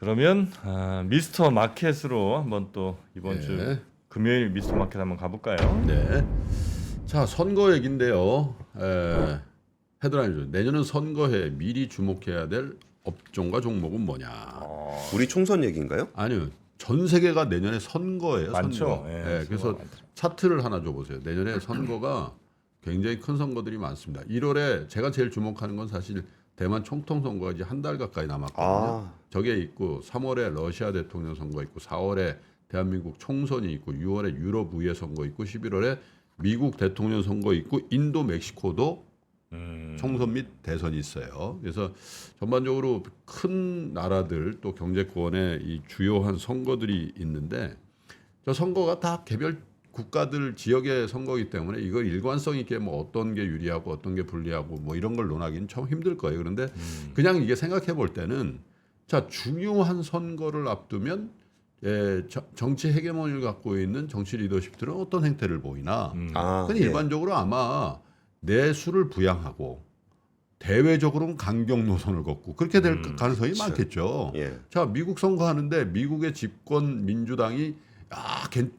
그러면 미스터 마켓으로 한번 또 이번 네. 주 금요일 미스터 마켓 한번 가볼까요? 네. 자, 선거 얘기인데요. 헤드라인이죠. 내년은 선거해 미리 주목해야 될 업종과 종목은 뭐냐? 우리 총선 얘기인가요? 아니요. 전 세계가 내년에 선거예요. 많죠. 선거. 예, 네, 그래서 선거가 많죠. 차트를 하나 줘보세요. 내년에 선거가 굉장히 큰 선거들이 많습니다. 1월에 제가 제일 주목하는 건 사실 대만 총통 선거가 이제 한 달 가까이 남았거든요. 아. 저게 있고 3월에 러시아 대통령 선거 있고 4월에 대한민국 총선이 있고 6월에 유럽 의회 선거 있고 11월에 미국 대통령 선거 있고 인도 멕시코도 총선 및 대선이 있어요. 그래서 전반적으로 큰 나라들 또 경제권의 이 주요한 선거들이 있는데 저 선거가 다 개별 국가들 지역의 선거이기 때문에 이걸 일관성 있게 뭐 어떤 게 유리하고 어떤 게 불리하고 뭐 이런 걸 논하기는 참 힘들 거예요. 그런데 그냥 이게 생각해 볼 때는 자 중요한 선거를 앞두면 정치 헤게모니를 갖고 있는 정치 리더십들은 어떤 행태를 보이나? 아, 근데 일반적으로 아마 내수를 부양하고 대외적으로는 강경 노선을 걷고 그렇게 될 가능성이 그쵸. 많겠죠. 예. 자 미국 선거하는데 미국의 집권 민주당이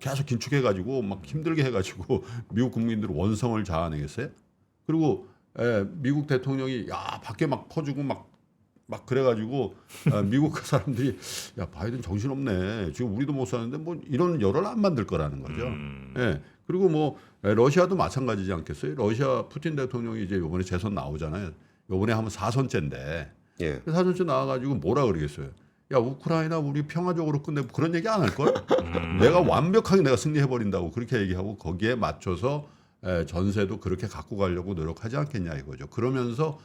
계속 긴축해가지고 막 힘들게 해가지고 미국 국민들 원성을 자아내겠어요? 그리고 미국 대통령이 밖에 막 퍼주고 막 그래가지고 미국 사람들이 야 바이든 정신없네 지금 우리도 못 사는데 뭐 이런 여론을 안 만들 거라는 거죠. 예. 그리고 뭐 러시아도 마찬가지지 않겠어요? 러시아 푸틴 대통령이 이제 이번에 재선 나오잖아요. 이번에 하면 4선째인데 예. 4선째 나와가지고 뭐라 그러겠어요? 야 우크라이나 우리 평화적으로 끝내고 그런 얘기 안 할 걸? 내가 완벽하게 내가 승리해 버린다고 그렇게 얘기하고 거기에 맞춰서 전세도 그렇게 갖고 가려고 노력하지 않겠냐 이거죠. 그러면서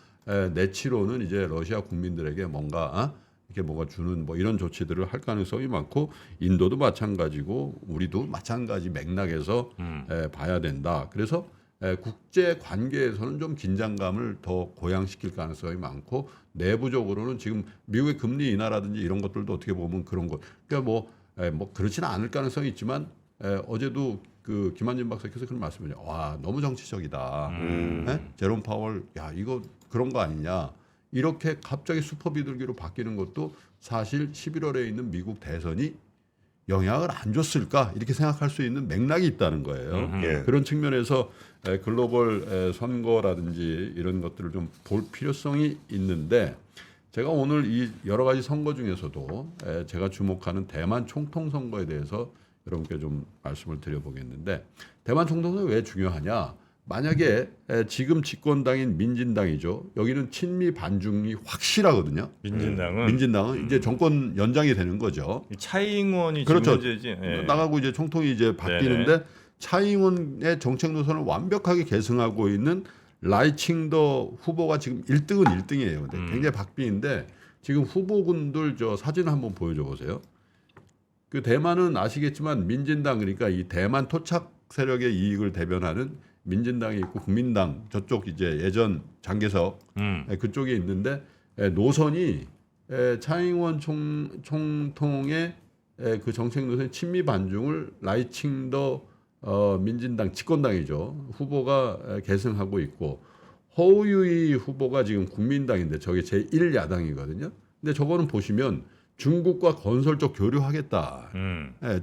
내치로는 이제 러시아 국민들에게 뭔가 이렇게 뭔가 주는 뭐 이런 조치들을 할 가능성이 많고 인도도 마찬가지고 우리도 마찬가지 맥락에서 봐야 된다. 그래서 국제 관계에서는 좀 긴장감을 더 고양시킬 가능성이 많고 내부적으로는 지금 미국의 금리 인하라든지 이런 것들도 어떻게 보면 그런 것 그러니까 뭐 그렇지는 않을 가능성이 있지만 어제도 그 김한진 박사께서 그런 말씀을 와 너무 정치적이다. 제롬 파월 야 이거 그런 거 아니냐. 이렇게 갑자기 슈퍼 비둘기로 바뀌는 것도 사실 11월에 있는 미국 대선이 영향을 안 줬을까 이렇게 생각할 수 있는 맥락이 있다는 거예요. 예. 그런 측면에서 글로벌 선거라든지 이런 것들을 좀 볼 필요성이 있는데 제가 오늘 이 여러 가지 선거 중에서도 제가 주목하는 대만 총통 선거에 대해서 여러분께 좀 말씀을 드려보겠는데 대만 총통 선거 왜 중요하냐? 만약에 지금 집권당인 민진당이죠. 여기는 친미 반중이 확실하거든요. 민진당은 이제 정권 연장이 되는 거죠. 차이잉원이 그렇죠. 지금 문제지. 예. 나가고 이제 총통이 이제 바뀌는데 차이잉원의 정책 노선을 완벽하게 계승하고 있는 라이칭더 후보가 지금 1등은 1등이에요. 근데 굉장히 박빙인데 지금 후보군들 저 사진 한번 보여줘 보세요. 그 대만은 아시겠지만 민진당 그러니까 이 대만 토착 세력의 이익을 대변하는 민진당이 있고 국민당 저쪽 이제 예전 장개석 그쪽에 있는데 노선이 차이잉원 총통의 그 정책 노선 친미 반중을 라이칭더 민진당 집권당이죠 후보가 계승하고 있고 허우유이 후보가 지금 국민당인데 저게 제1야당이거든요. 근데 저거는 보시면 중국과 건설적 교류하겠다.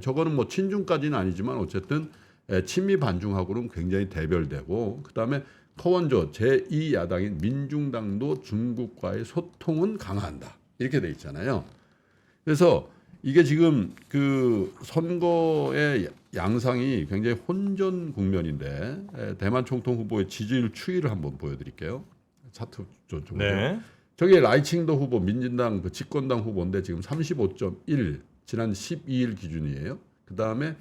저거는 뭐 친중까지는 아니지만 어쨌든 친미 반중하고는 굉장히 대별되고 그다음에 커원저 제2야당인 민중당도 중국과의 소통은 강화한다. 이렇게 돼 있잖아요. 그래서 이게 지금 그 선거의 양상이 굉장히 혼전 국면인데 대만 총통 후보의 지지율 추이를 한번 보여드릴게요. 차트 쪽으로. 네. 저기 라이칭더 후보 민진당 그 집권당 후보인데 지금 35.1 지난 12일 기준이에요. 그 다음에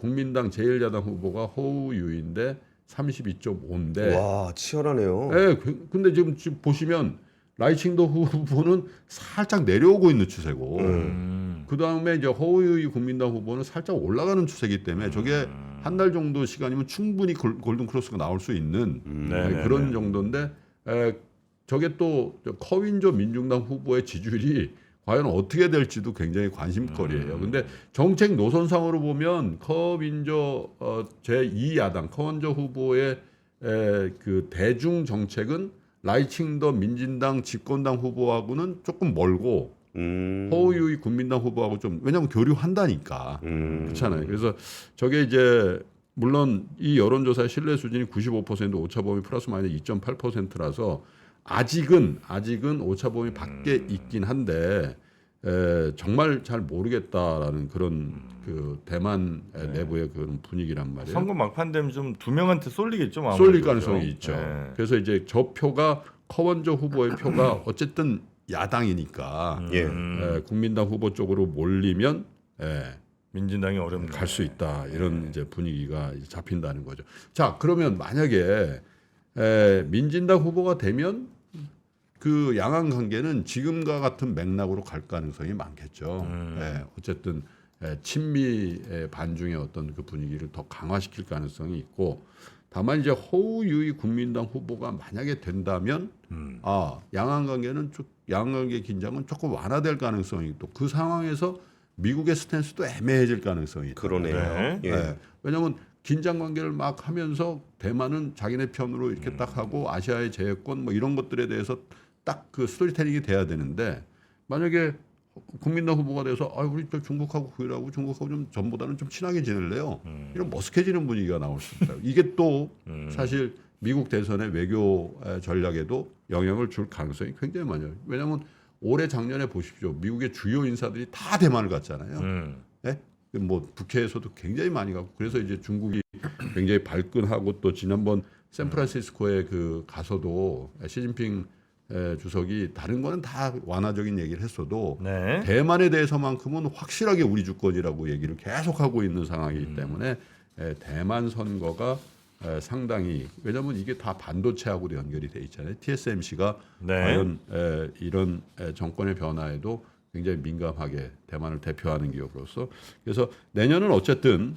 국민당 제1야당 후보가 허우유인데 32.5인데. 와 치열하네요. 네, 근데 지금 보시면 라이칭더 후보는 살짝 내려오고 있는 추세고, 그 다음에 이제 허우유이 국민당 후보는 살짝 올라가는 추세이기 때문에 저게 한 달 정도 시간이면 충분히 골든 크로스가 나올 수 있는 그런 정도인데. 저게 또 커윈저 민중당 후보의 지지율이 과연 어떻게 될지도 굉장히 관심거리예요. 근데 정책 노선상으로 보면 커윈저 제2야당 커원저 후보의 그 대중 정책은 라이칭더 민진당 집권당 후보하고는 조금 멀고 허우유이 국민당 후보하고 좀 왜냐하면 교류한다니까 그렇잖아요. 그래서 저게 이제 물론 이 여론조사의 신뢰 수준이 95% 오차범위 플러스 마이너스 2.8%라서 아직은 오차범위 밖에 있긴 한데 정말 잘 모르겠다라는 그런 그 대만 내부의 그런 분위기란 말이에요. 선거 막판 되면 좀 두 명한테 쏠리겠죠. 아무래도. 쏠릴 가능성이 있죠. 네. 그래서 이제 저 표가柯원저 후보의 표가 어쨌든 야당이니까 국민당 후보 쪽으로 몰리면 민진당이 어렵네. 갈 수 있다 이런 이제 분위기가 이제 잡힌다는 거죠. 자 그러면 만약에 민진당 후보가 되면 그 양안 관계는 지금과 같은 맥락으로 갈 가능성이 많겠죠. 어쨌든 친미의 반중의 어떤 그 분위기를 더 강화시킬 가능성이 있고 다만 이제 허우유이 국민당 후보가 만약에 된다면 양안 관계는 양안 관계 긴장은 조금 완화될 가능성이 또 그 상황에서 미국의 스탠스도 애매해질 가능성이 있다. 그러네요. 네. 예. 왜냐하면 긴장 관계를 막 하면서 대만은 자기네 편으로 이렇게 딱 하고 아시아의 제해권 뭐 이런 것들에 대해서 딱 그 스토리텔링이 돼야 되는데 만약에 국민당 후보가 돼서 우리 저 중국하고 그일하고 중국하고 좀 전보다는 좀 친하게 지낼래요. 이런 머쓱해지는 분위기가 나올 수 있다. 이게 또 사실 미국 대선의 외교 전략에도 영향을 줄 가능성이 굉장히 많아요. 왜냐하면 올해 작년에 보십시오. 미국의 주요 인사들이 다 대만을 갔잖아요. 네? 뭐 북해에서도 굉장히 많이 가고 그래서 이제 중국이 굉장히 발끈하고 또 지난번 샌프란시스코에 그 가서도 시진핑 주석이 다른 거는 다 완화적인 얘기를 했어도 네. 대만에 대해서만큼은 확실하게 우리 주권이라고 얘기를 계속하고 있는 상황이기 때문에 대만 선거가 상당히 왜냐하면 이게 다 반도체하고도 연결이 돼 있잖아요. TSMC가 네. 과연 이런 정권의 변화에도 굉장히 민감하게 대만을 대표하는 기업으로서 그래서 내년은 어쨌든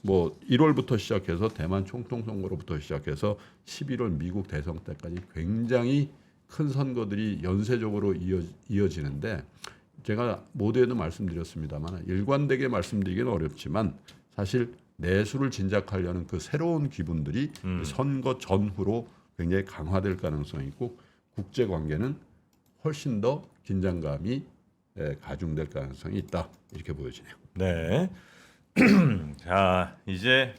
뭐 1월부터 시작해서 대만 총통 선거로부터 시작해서 11월 미국 대선 때까지 굉장히 큰 선거들이 연쇄적으로 이어지는데 제가 모두에도 말씀드렸습니다만 일관되게 말씀드리기는 어렵지만 사실 내수를 진작하려는 그 새로운 기분들이 선거 전후로 굉장히 강화될 가능성이 있고 국제 관계는 훨씬 더 긴장감이 가중될 가능성이 있다 이렇게 보여지네요. 네. 자 이제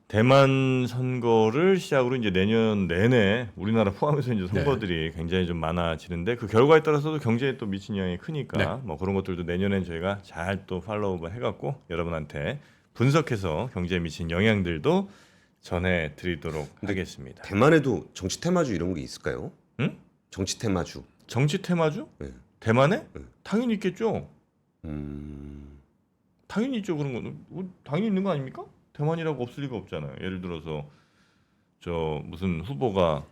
대만 선거를 시작으로 이제 내년 내내 우리나라 포함해서 이제 선거들이 굉장히 좀 많아지는데 그 결과에 따라서도 경제에 또 미친 영향이 크니까 뭐 그런 것들도 내년엔 저희가 잘 또 팔로우업 해갖고 여러분한테 분석해서 경제에 미친 영향들도 전해드리도록 하겠습니다. 대만에도 정치 테마주 이런 게 있을까요? 응? 정치 테마주. 정치 테마주? 네. 대만에? 네. 당연히 있겠죠. 음. 당연히 있죠. 그런 거는 당연히 있는 거 아닙니까? 대만이라고 없을 리가 없잖아요. 예를 들어서 저 무슨 후보가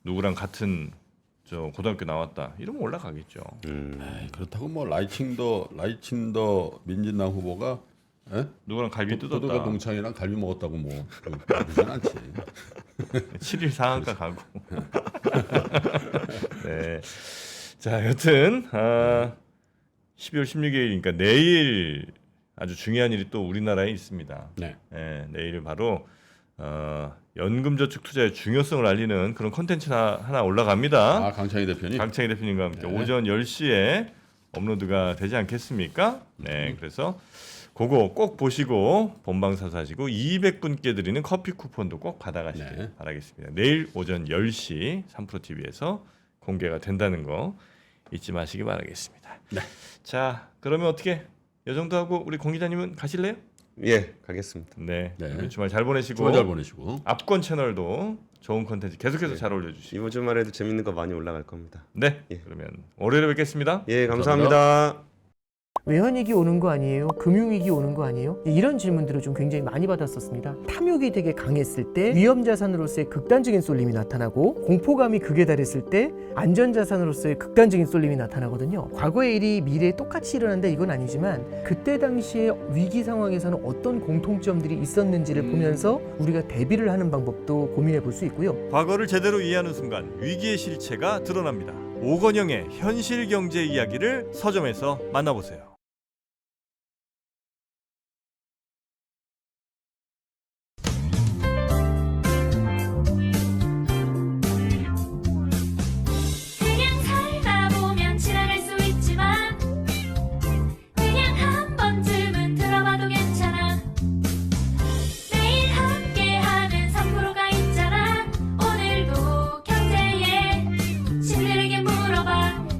누구랑 같은 저 고등학교 나왔다 이러면 올라가겠죠. 그렇다고 뭐 라이칭더 민진당 후보가 누구랑 갈비 고등학교 뜯었다. 동창이랑 갈비 먹었다고 뭐 그러진 않지. 7일 상한가 가고. 네. 자, 여튼 12월 16일이니까 내일 아주 중요한 일이 또 우리나라에 있습니다. 네. 내일 바로 연금저축투자의 중요성을 알리는 그런 콘텐츠 하나 올라갑니다. 강창희 대표님. 강창희 대표님과 함께 네. 오전 10시에 업로드가 되지 않겠습니까? 네, 그래서 그거 꼭 보시고 본방사수 하시고 200분께 드리는 커피 쿠폰도 꼭 받아가시길 네. 바라겠습니다. 내일 오전 10시 3프로TV에서 공개가 된다는 거 잊지 마시기 바라겠습니다. 네. 자, 그러면 어떻게 이 정도 하고 우리 공 기자님은 가실래요? 예, 가겠습니다. 네. 네. 주말 잘 보내시고 주말 잘 보내시고. 압권 채널도 좋은 콘텐츠 계속해서 잘 올려주시고. 이번 주말에도 재밌는 거 많이 올라갈 겁니다. 네. 예. 그러면 월요일에 뵙겠습니다. 예, 감사합니다. 외환위기 오는 거 아니에요? 금융위기 오는 거 아니에요? 이런 질문들을 좀 굉장히 많이 받았었습니다. 탐욕이 되게 강했을 때 위험자산으로서의 극단적인 쏠림이 나타나고 공포감이 극에 달했을 때 안전자산으로서의 극단적인 쏠림이 나타나거든요. 과거의 일이 미래에 똑같이 일어난다 이건 아니지만 그때 당시에 위기 상황에서는 어떤 공통점들이 있었는지를 보면서 우리가 대비를 하는 방법도 고민해 볼 수 있고요. 과거를 제대로 이해하는 순간 위기의 실체가 드러납니다. 오건영의 현실 경제 이야기를 서점에서 만나보세요.